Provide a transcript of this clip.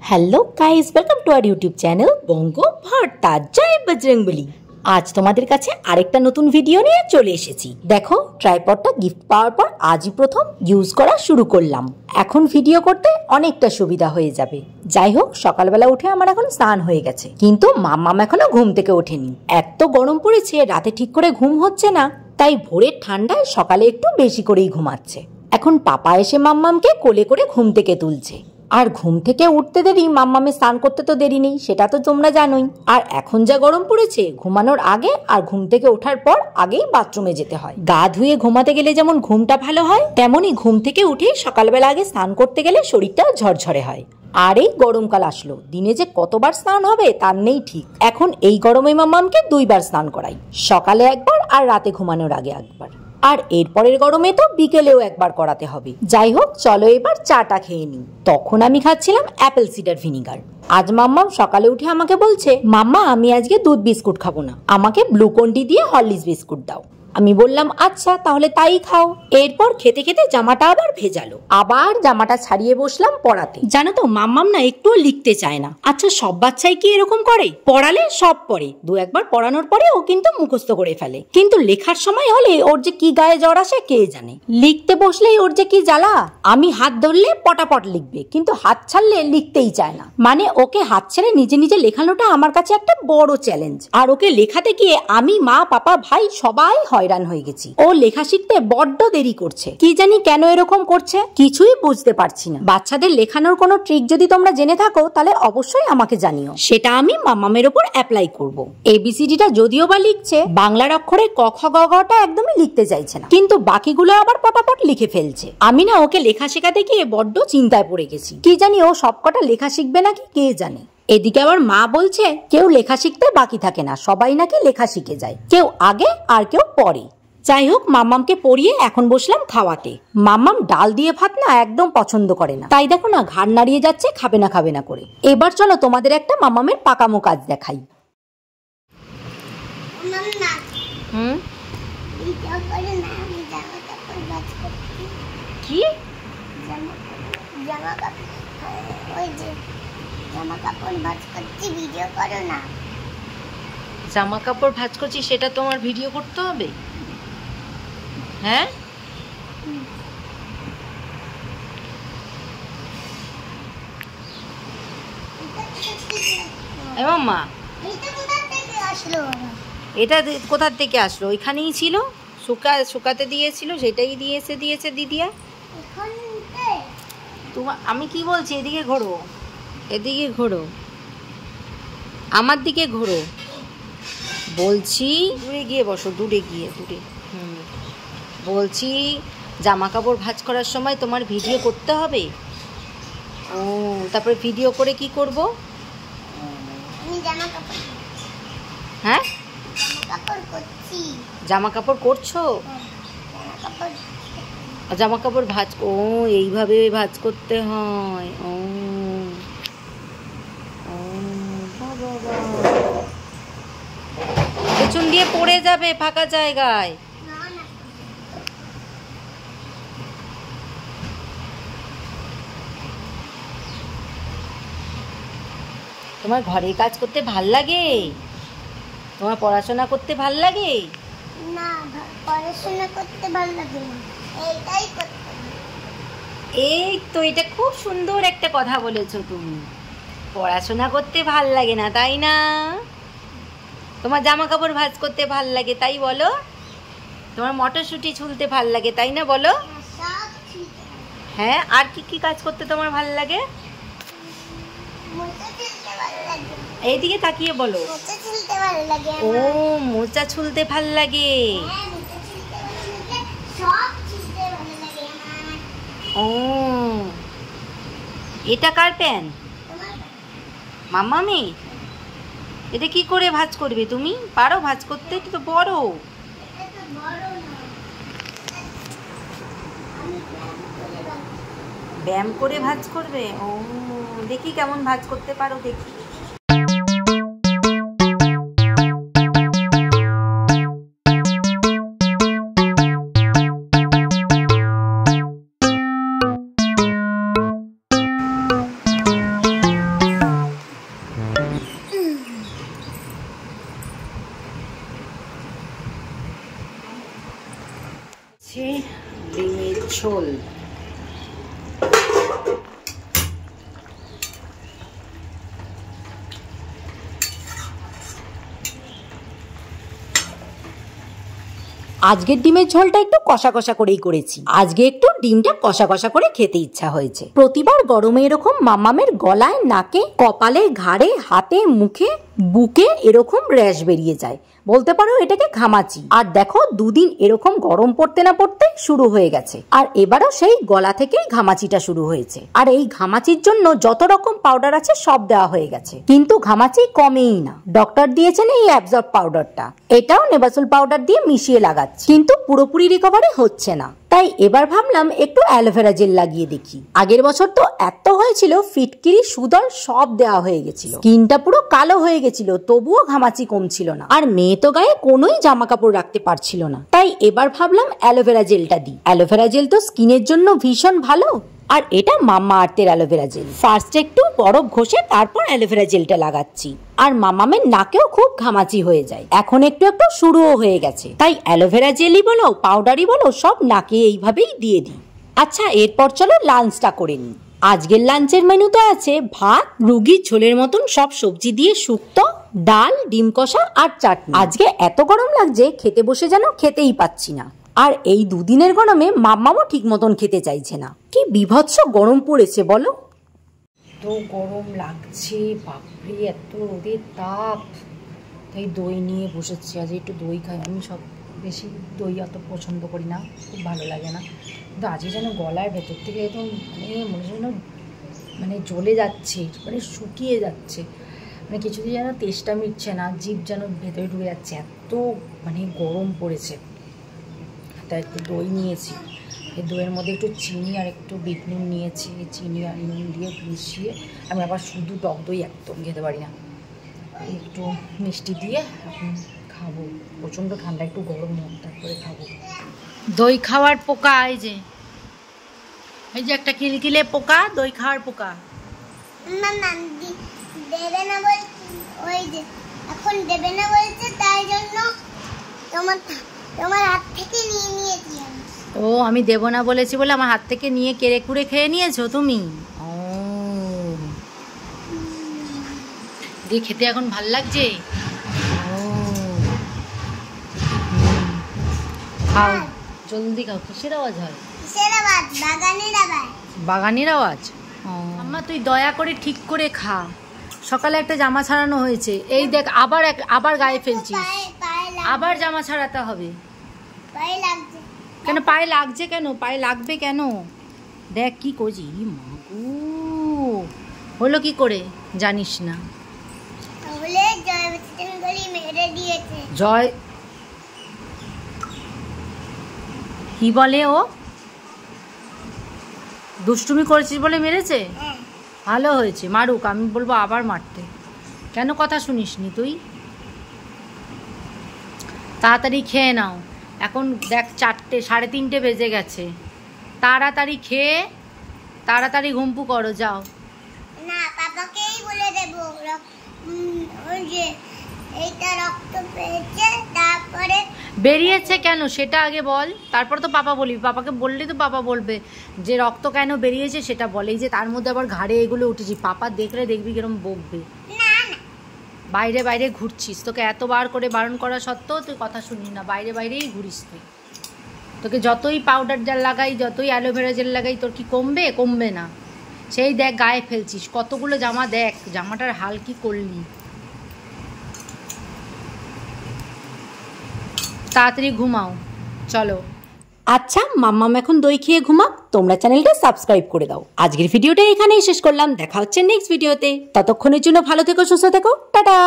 Hello guys, welcome to our YouTube channel Bongo Bhorta. জয় বজরংবলী। আজ তোমাদের কাছে আরেকটা নতুন ভিডিও নিয়ে চলে এসেছি। দেখো, ট্রাইপডটা গিফট পাওয়ার পর আজই প্রথম ইউজ করা শুরু করলাম। এখন ভিডিও করতে অনেকটা সুবিধা হয়ে যাবে। যাই হোক, সকালবেলা উঠে আমার এখন স্নান হয়ে গেছে, কিন্তু মাম্মাম এখনো ঘুম থেকে ওঠেনি। এত গরম পড়েছে, রাতে ঠিক করে ঘুম হচ্ছে না, তাই ভোরের ঠান্ডায় সকালে একটু বেশি করেই ঘুমাচ্ছে। এখন পাপা এসে মাম্মামকে কোলে করে ঘুম থেকে তুলছে। আর ঘুম থেকে উঠতে দেরি, মাম্মামে স্নান করতে তো দেরি নেই, সেটা তো তোমরা জানোই। আর এখন যা গরম পড়েছে, ঘুমানোর আগে আর ঘুম থেকে ওঠার পর আগেই বাথরুমে যেতে হয়। গা ধুয়ে ঘুমাতে গেলে যেমন ঘুমটা ভালো হয়, তেমনই ঘুম থেকে উঠে সকালবেলা আগে স্নান করতে গেলে শরীরটা ঝরঝরে হয়। আর এই গরমকাল আসলো, দিনে যে কতবার স্নান হবে তার নেই ঠিক। এখন এই গরমে মাম্মামকে 2 বার স্নান করাই, সকালে একবার আর রাতে ঘুমানোর আগে একবার। আর এরপরের গরমে তো বিকেলেও একবার করাতে হবে। যাই হোক, চলো এবার চাটা খেয়ে নিই। তখন আমি খাচ্ছিলাম অ্যাপেল সিডার ভিনিগার। আজ মাম্মাম সকালে উঠে আমাকে বলছে, মাম্মা আমি আজকে দুধ বিস্কুট খাবো না, আমাকে গ্লুকন্ডি দিয়ে হরলিক্স বিস্কুট দাও। আমি বললাম আচ্ছা, তাহলে তাই খাও। এরপর খেতে খেতে জামাটা আবার ভেজালো, আবার জামাটা ছাড়িয়ে বসলাম পড়াতে। জানো তো, মাম্মাম না একটুও লিখতে চায় না। আচ্ছা, সব বাচ্চাই কি এরকম করে? পড়ালে সব পড়ে, 2-1 বার পড়ানোর পরে ও কিন্তু মুখস্থ করে ফেলে, কিন্তু লেখার সময় হলে ওর যে কি গায়ে জ্বর আসে কে জানে। লিখতে বসলেই ওর যে কি জ্বালা। আমি হাত ধরলে পটাপট লিখবে, কিন্তু হাত ছাড়লে লিখতেই চায় না। মানে ওকে হাত ছেড়ে নিজে নিজে লেখানোটা আমার কাছে একটা বড় চ্যালেঞ্জ। আর ওকে লেখাতে গিয়ে আমি, মা, পাপা, ভাই সবাই হয়রান হয়ে গেছি। ও লেখা শিখতে বড্ড দেরি করছে, কি জানি কেন এরকম করছে, কিছুই বুঝতে পারছি না। বাচ্চাদের লেখানোর কোনো ট্রিক যদি তোমরা জেনে থাকো তাহলে অবশ্যই আমাকে জানিও, সেটা আমি মাম্মামের উপর অ্যাপ্লাই করব। এবিসিডিটা যদিও বা লিখছে, বাংলার অক্ষরে ক খ গ ঘটা একদমই লিখতে চাইছে না, কিন্তু বাকিগুলো আবার পটাপট লিখে ফেলছে। আমি না ওকে লেখা শেখাতে গিয়ে বড্ড চিন্তায় পড়ে গেছি, কি জানি ও সবকটা লেখা শিখবে নাকি কে জানে। এদিকে আবার মা বলছে কেউ লেখা শিখতে বাকি থাকে না, সবাই নাকি লেখা শিখে যায়, কেউ আগে আর কেউ পরে। যাই হোক, মাম্মামকে পড়িয়ে এখন বসলাম খাওয়াতে। মাম্মাম ডাল দিয়ে ভাত না একদম পছন্দ করে না, তাই দেখো না ঘাড় নাড়িয়ে যাচ্ছে খাবে না খাবে না করে। এবার চলো তোমাদের একটা মাম্মামের পাকামো কাজ দেখাই। কি জামা কাপড় ভাঁজ করছি, সেটা তোমার ভিডিও করতে হবে? হ্যাঁ, মাম্মা এটা কোথা থেকে আসলো? ওইখানেই ছিল, শুকাতে দিয়েছিল, সেটাই দিয়েছে দিদিয়া। তোমার আমি কি বলছি, এদিকে ঘোরো, এদিকে ঘোরো, আমার দিকে ঘোরো বলছি। দূরে গিয়ে বসো, দূরে বলছি জামা কাপড় ভাঁজ করার সময় তোমার ভিডিও করতে হবে। ও, তারপরে ভিডিও করে কি করব? হ্যাঁ, জামা কাপড় করছো? জামা কাপড় ভাঁজ, ও এইভাবে ভাঁজ করতে হয়। ও পেছন দিয়ে পড়ে যাবে ফাঁকা জায়গায়। তোমার ঘরের কাজ করতে ভাল লাগে? তোমার পড়াশোনা করতে ভাল লাগে? না, পড়াশোনা করতে ভাল লাগে না, এইটাই করতে। এই তো, এটা খুব সুন্দর একটা কথা বলেছো তুমি। পড়াশোনা করতে ভাল লাগে না, তাই না? তোমার জামা কাপড় ভাঁজ করতে ভাল লাগে, তাই বলো? তোমার মটরশুঁটি ছুলতে ভাল লাগে, তাই না বলো? হ্যাঁ, আর কি কি কাজ করতে তোমার ভাল লাগে? এইদিকে তাকিয়ে বলো। ও, মোচা ছুলতে ভাল লাগে। ও, এটা কার প্যান? মাম্মামি, এটা কি করে ভাঁজ করবে? তুমি পারো ভাঁজ করতে? এটা তো বড়। ব্যায়াম করে ভাঁজ করবে? ও, দেখি কেমন ভাঁজ করতে পারো, দেখি। ডিমের ঝোল। আজকের ডিমের ঝোলটা একটু কষা কষা করেই করেছি। আজকে একটু ডিমটা কষা কষা করে খেতে ইচ্ছা হয়েছে। প্রতিবার গরমে এরকম মামামের গলায়, নাকে, কপালে, ঘাড়ে, হাতে, মুখে, বুকে এরকম র্যাশ বেরিয়ে যায়। বলতে পারো এটাকে ঘামাচি। আর দেখো দুদিন এরকম গরম পড়তে না পড়তে শুরু হয়ে গেছে। আর এবারও সেই গলা থেকেই ঘামাচিটা শুরু হয়েছে। আর এই ঘামাচির জন্য যত রকম পাউডার আছে সব দেওয়া হয়ে গেছে, কিন্তু ঘামাচি কমেই না। ডক্টর দিয়েছেন এই অ্যাবজর্ব পাউডারটা, এটাও নেবাসল পাউডার দিয়ে মিশিয়ে লাগাচ্ছি, কিন্তু পুরোপুরি রিকভারি হচ্ছে না। তাই এবার ভাবলাম একটু অ্যালোভেরা জেল লাগিয়ে দেখি। আগের বছর তো এত হয়েছিল, ফিটকিরি, সুদল সব দেওয়া হয়ে গেছিল, স্কিনটা পুরো কালো হয়ে গেছিল, তবুও ঘামাচি কমছিল না। আর মেয়ে তো গায়ে কোনোই জামা কাপড় রাখতে পারছিল না। তাই এবার ভাবলাম অ্যালোভেরা জেলটা দিই। অ্যালোভেরা জেল তো স্কিনের জন্য ভীষণ ভালো। আর এটা মাম্মা আর্থের অ্যালোভেরা জেল। ফার্স্ট একটু বরফ ঘষে তারপর অ্যালোভেরা জেলটা লাগাচ্ছি। আর মামামের নাকেও খুব ঘামাচি হয়ে যায়, এখন একটু একটু শুরুও হয়ে গেছে। তাই অ্যালোভেরা জেলই বলো, পাউডারই বলো, সব নাকে এইভাবেই দিয়ে দিই। আচ্ছা, এরপর চলো লাঞ্চটা করে নিই। আজকের লাঞ্চের মেনুতে আছে ভাত, রুগীর ঝোলের মতন সব সবজি দিয়ে শুক্তো, ডাল, ডিম কষা আর চাটনি। আজকে এত গরম লাগছে, খেতে বসে যেন খেতেই পাচ্ছি না। আর এই দুদিনের গরমে মাম্মামও ঠিক মতন খেতে চাইছে না। কি বিভৎস গরম পড়েছে বলো। তো গরম লাগছে, বাপরে এত রোদের তাপ। তাই দই নিয়ে বসেছি। আজ একটু দই খাই। আমি সব বেশি দই অত পছন্দ করি না, খুব ভালো লাগে না, কিন্তু আজকে যেন গলার ভেতর থেকে একদম মনে যেন জ্বলে যাচ্ছে, শুকিয়ে যাচ্ছে, কিছুতে যেন তেষ্টা মিটছে না, জিভ যেন ভেতরে ঢুকে যাচ্ছে, এত গরম পড়েছে। তাই একটু দই নিয়েছি। এই দইয়ের মধ্যে একটু চিনি আর একটু বিট নুন নিয়েছি। চিনি আর নুন দিয়ে মিশিয়ে, আমি আবার শুধু টক দই একদম খেতে পারি না, একটু মিষ্টি দিয়ে এখন খাবো। প্রচণ্ড ঠান্ডা, একটু গরম হোক তারপরে খাবো। দই খাওয়ার পোকা, এই যে একটা কিলকিলে পোকা, দই খাওয়ার পোকা। দেবে না বলছে, ওই যে এখন দেবে না বলছে, তাই জন্য তোমার হাত থেকে নিয়ে নিয়েছি। ও, আমি দেব না বলেছি বলে আমার হাত থেকে নিয়ে কেড়ে কুড়ে খেয়ে নিয়েছো তুমি? ও, দিয়ে খেতে এখন ভাল লাগছে? ও, খাও, জলদি খাও। কিসের আওয়াজ হয়? কিসের আওয়াজ? বাগানের আওয়াজ। বাগানের আওয়াজ? ও আম্মা, তুই দয়া করে ঠিক করে খা। সকালে একটা জামা ছাড়ানো হয়েছে, এই দেখ আবার গায়ে ফেলছিস, আবার জামা ছাড়াতে হবে। পায়ে লাগছে কেন? পায়ে লাগছে কেন? পায়ে লাগবে কেন? দেখ কি করছি। মাগু, হলো কি করে জানিস না? তাহলে জয় বচ্চনগলি মেরে দিয়েছে। জয় কি বলে? ও দুষ্টুমি করেছিস বলে মেরেছে? ভালো হয়েছে, মারুক, আমি বলবো আবার মারতে। কেন কথা শুনিসনি তুই? তাড়াতাড়ি খেয়ে নাও, এখন দেখ 4টে 3:30 বেজে গেছে। তাড়াতাড়ি খেয়ে তাড়াতাড়ি ঘুমপু করো, যাও। না, পাপাকেই বলে দেবো। ওই যে এইটা রক্ত পেয়েছে, তারপরে বেরিয়েছে কেন সেটা আগে বল, তারপর তো পাপা বলবি। পাপাকে বললে তো পাপা বলবে যে রক্ত কেন বেরিয়েছে সেটা বলে। এই যে তার মধ্যে আবার ঘাড়ে এগুলো উঠেছি, পাপা দেখলে দেখবি কিরম বকবে। না না, বাইরে বাইরে ঘুরছিস, তোকে এতবার করে বারণ করা সত্ত্বেও তুই কথা শুনিস না, বাইরে বাইরেই ঘুরিস তুই। তোকে যতই পাউডার জেল লাগাই, যতই অ্যালোভেরা জেল লাগাই, তোর কি কমবে? কমবে না। সেই দেখ গায়ে ফেলছিস কতগুলো জামা, দেখ জামাটার হাল কি করলি। তাড়াতাড়ি ঘুমাও, চলো। আচ্ছা, মাম্মাম এখন দই খেয়ে ঘুমাক, তোমরা চ্যানেলটা সাবস্ক্রাইব করে দাও। আজকের ভিডিওটা এখানেই শেষ করলাম, দেখা হচ্ছে নেক্সট ভিডিওতে। ততক্ষণের জন্য ভালো থেকো, সুস্থ থেকো, টাটা।